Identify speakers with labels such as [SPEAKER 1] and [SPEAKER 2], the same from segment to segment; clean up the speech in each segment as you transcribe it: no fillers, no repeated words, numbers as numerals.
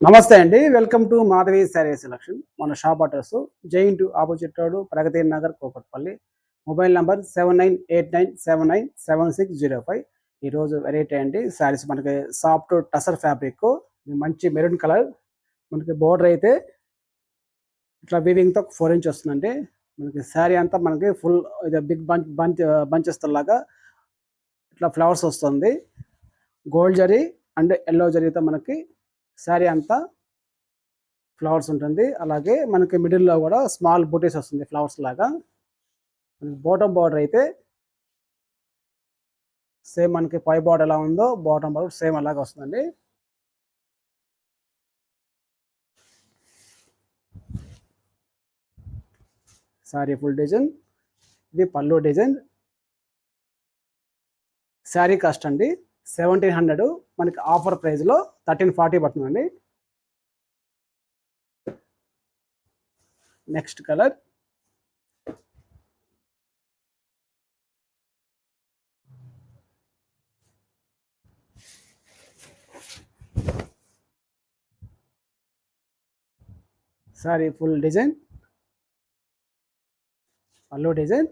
[SPEAKER 1] నమస్తే అండి. Welcome to Madhavi sari selection. మన షాప్ అడ్రస్ జైంట్ opposite road Pragathi Nagar Kukatpally. Mobile number 7989797605. ఈరోజు వెరైటీ అండి శారీస్ మనకి సాఫ్ట్ టసర్ ఫ్యాబ్రిక్ మంచి మెరూన్ కలర్. మనకి బోర్డర్ అయితే ఇట్లా వీవింగ్‌తో 4 ఇంచ్ వస్తుందండి. మనకి శారీ అంతా మనకి ఫుల్ ఇది బిగ్ బంచెస్ లాగా ఇట్లా ఫ్లవర్స్ వస్తుంది. గోల్డ్ జరీ అండ్ యెల్లో జరీతో మనకి శారీ అంతా ఫ్లవర్స్ ఉంటుంది. అలాగే మనకి మిడిల్‌లో గూడా స్మాల్ బూటీస్ వస్తుంది ఫ్లవర్స్ లాగా. బాటమ్ బార్డర్ అయితే సేమ్ మనకి పై బార్డర్ ఎలా ఉందో బాటమ్ బార్డర్ సేమ్ అలాగే వస్తుందండి. Sorry full design. ఇది పల్లు డిజైన్. శారీ కాస్ట్ అండి 1700. మనకి ఆఫర్ ప్రైస్‌లో 1340 పడుతుందండి. Next colour sorry full design. పల్లు డిజైన్.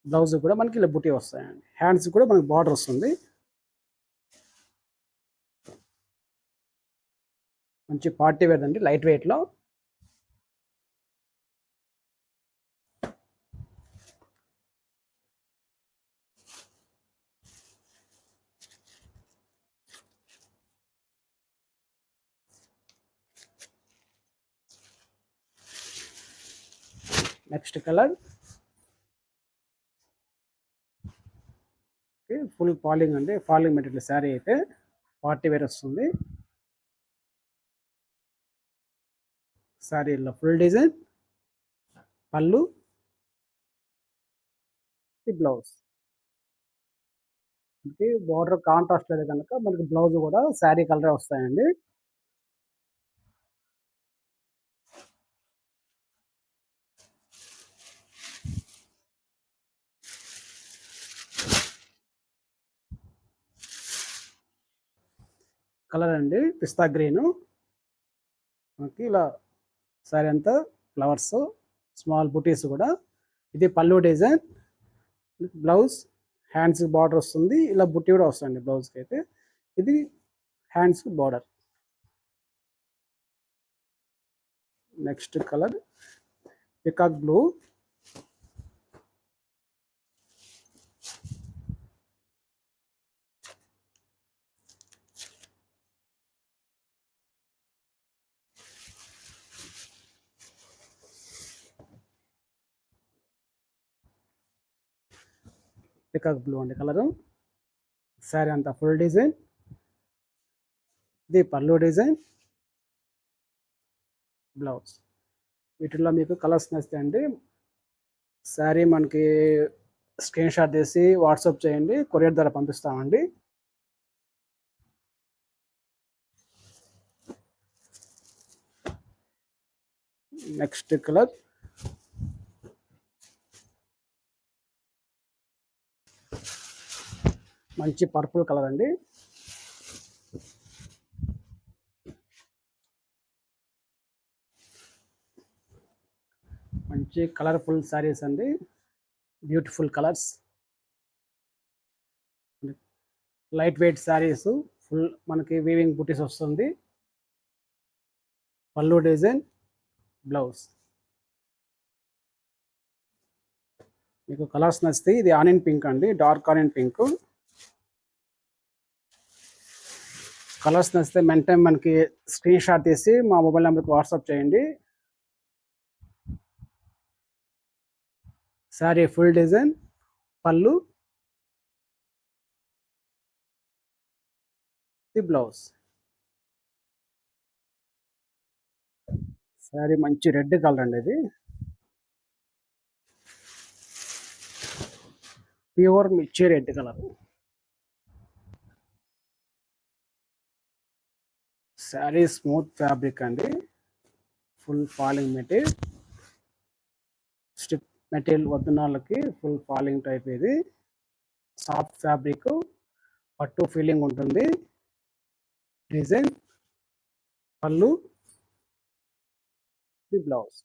[SPEAKER 1] బ్లౌజ్ కూడా మనకి ఇలా బుటీ వస్తాయండి. హ్యాండ్స్ కూడా మనకి బార్డర్ వస్తుంది. మంచి పార్టీ వేర్ అండి లైట్ వెయిట్‌లో. నెక్స్ట్ కలర్ ఫుల్ ఫాలింగ్ అండి. ఫాలింగ్ మెటీరియల్ శారీ అయితే పార్టీ వేర్ వస్తుంది. శారీలో ఫుల్ డిజైన్. పళ్ళు. ఈ బ్లౌజ్. మనకి బార్డర్ కాంట్రాస్ట్ అయితే కనుక మనకి బ్లౌజ్ కూడా శారీ కలరే వస్తాయండి. కలర్ అండి పిస్తా గ్రీను. మనకి ఇలా శారీ అంతా ఫ్లవర్స్ స్మాల్ బుటీస్ కూడా. ఇది పళ్ళు డిజైన్. బ్లౌజ్ హ్యాండ్స్ బార్డర్ వస్తుంది. ఇలా బుట్టి కూడా వస్తుంది బ్లౌజ్కి అయితే. ఇది hands border. Next colour peacock blue. Peacock blue అండి కలరు. శారీ అంతా ఫుల్ డిజైన్. ఇది పళ్ళు డిజైన్. బ్లౌజ్. వీటిల్లో మీకు కలర్స్ నచ్చితే శారీ మనకి స్క్రీన్ షాట్ తీసి వాట్సాప్ చేయండి. కొరియర్ ద్వారా పంపిస్తామండి. నెక్స్ట్ కలర్ మంచి పర్పుల్ కలర్ అండి. మంచి కలర్ఫుల్ శారీస్ అండి. Beautiful colours. Light weight saris. Full మనకి వీవింగ్ బుటీస్ వస్తుంది. పళ్ళు డిజైన్. బ్లౌజ్. మీకు కలర్స్ నచ్చితే ఇది ఆనియన్ పింక్ అండి. Dark onion pink. కలర్స్ నచ్చితే వెంటనే మనకి స్క్రీన్ షాట్ తీసి మా మొబైల్ నెంబర్కి వాట్సాప్ చేయండి. Sari full design. Pallu. The blouse. Sari మంచి రెడ్ కలర్ అండి ఇది. ప్యూర్ మిర్చి red colour. Sari smooth fabric అండి. Full falling material. Stiff material వద్దున వాళ్ళకి ఫుల్ ఫాలింగ్ టైప్ ఇది. Soft fabric. పట్టు ఫీలింగ్ ఉంటుంది. డిజైన్. పళ్ళు, ఇది blouse.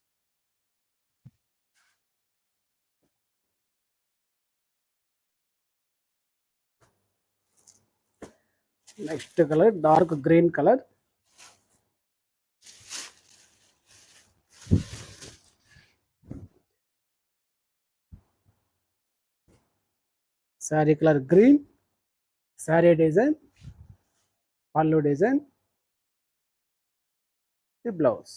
[SPEAKER 1] Next colour dark green colour. Sari colour green. Sari design, pallu design, ఇది blouse.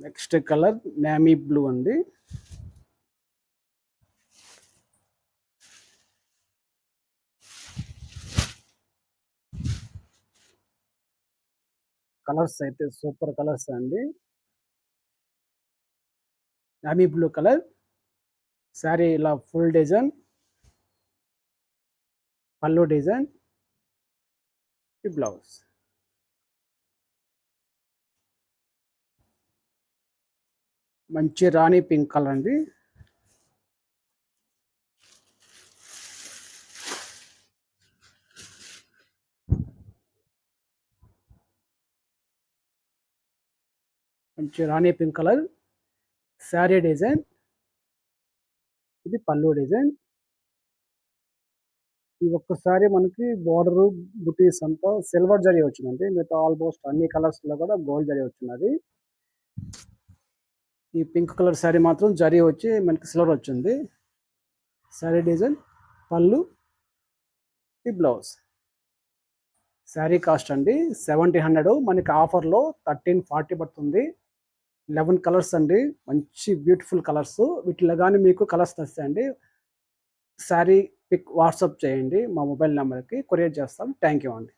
[SPEAKER 1] Next colour navy blue అండి. Colours అయితే సూపర్ కలర్స్ అండి. Navy blue colour. శారీ ఇలా ఫుల్ డిజైన్, పళ్ళు డిజైన్, ఈ బ్లౌజ్. మంచి రాణి పింక్ కలర్ అండి. మంచి రాణి పింక్ కలర్. శారీ డిజైన్, ఇది పళ్ళు డిజైన్. ఈ ఒక్కసారి మనకి బోర్డర్ బుటీస్ అంతా సిల్వర్ జరీ వచ్చిందండి. మిగతా ఆల్మోస్ట్ అన్ని కలర్స్ లో కూడా గోల్డ్ జరీ వచ్చినది. ఈ పింక్ కలర్ శారీ మాత్రం జరీ వచ్చి మనకి సిల్వర్ వచ్చింది. శారీ డిజైన్, పళ్ళు, ఈ బ్లౌజ్. శారీ కాస్ట్ అండి 1700. మనకి ఆఫర్లో 1340 పడుతుంది. 11 కలర్స్ అండి, మంచి బ్యూటిఫుల్ కలర్స్. వీటిలో కానీ మీకు కలర్స్ నచ్చాయండి, శారీ పిక్ వాట్సాప్ చేయండి మా మొబైల్ నెంబర్కి, కొరియర్ చేస్తాం. థ్యాంక్ యూ అండి.